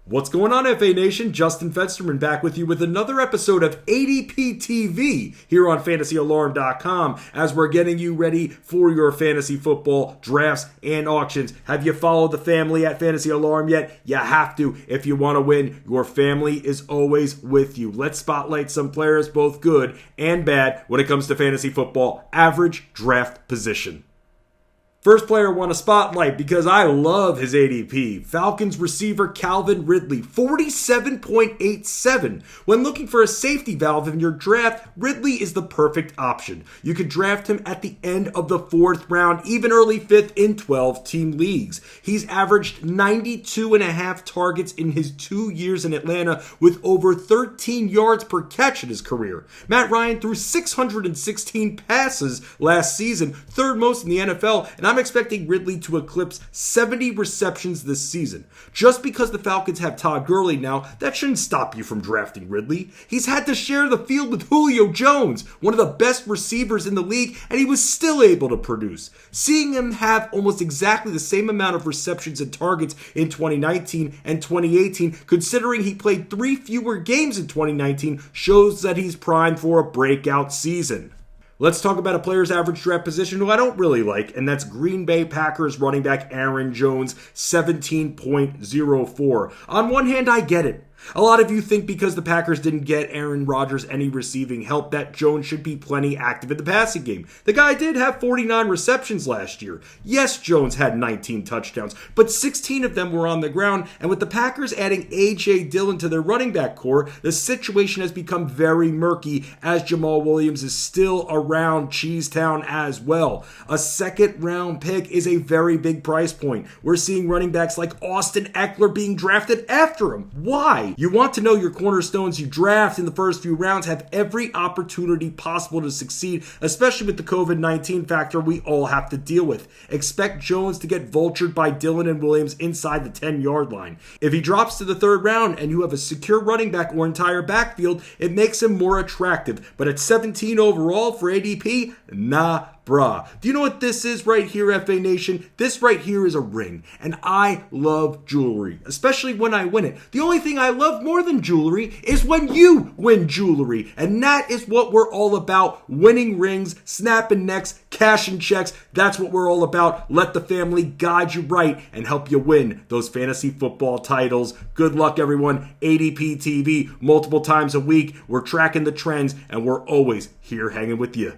What's going on, FA Nation? Justin Fensterman back with you with another episode of ADP TV here on FantasyAlarm.com as we're getting you ready for your fantasy football drafts and auctions. Have you followed the family at Fantasy Alarm yet? You have to if you want to win. Your family is always with you. Let's spotlight some players, both good and bad, when it comes to fantasy football average draft position. First player I want to spotlight because I love his ADP. Falcons receiver Calvin Ridley, 47.87. When looking for a safety valve in your draft, Ridley is the perfect option. You could draft him at the end of the 4th round, even early 5th in 12-team leagues. He's averaged 92.5 targets in his 2 years in Atlanta with over 13 yards per catch in his career. Matt Ryan threw 616 passes last season, third most in the NFL, and I'm expecting Ridley to eclipse 70 receptions this season. Just because the Falcons have Todd Gurley now, that shouldn't stop you from drafting Ridley. He's had to share the field with Julio Jones, one of the best receivers in the league, and he was still able to produce. Seeing him have almost exactly the same amount of receptions and targets in 2019 and 2018, considering he played 3 fewer games in 2019, shows that he's primed for a breakout season. Let's talk about a player's average draft position who I don't really like, and that's Green Bay Packers running back Aaron Jones, 17.04. On one hand, I get it. A lot of you think because the Packers didn't get Aaron Rodgers any receiving help that Jones should be plenty active in the passing game. The guy did have 49 receptions last year. Yes, Jones had 19 touchdowns, but 16 of them were on the ground, and with the Packers adding A.J. Dillon to their running back core, the situation has become very murky as Jamal Williams is still around Cheesetown as well. A second-round pick is a very big price point. We're seeing running backs like Austin Eckler being drafted after him. Why? You want to know your cornerstones you draft in the first few rounds have every opportunity possible to succeed, especially with the COVID-19 factor we all have to deal with. Expect Jones to get vultured by Dillon and Williams inside the 10-yard line. If he drops to the 3rd round and you have a secure running back or entire backfield, it makes him more attractive. But at 17 overall for ADP, nah. Bruh. Do you know what this is right here, FA Nation? This right here is a ring, and I love jewelry, especially when I win it. The only thing I love more than jewelry is when you win jewelry, and that is what we're all about, winning rings, snapping necks, cashing checks. That's what we're all about. Let the family guide you right and help you win those fantasy football titles. Good luck, everyone. ADP TV, multiple times a week. We're tracking the trends, and we're always here hanging with you.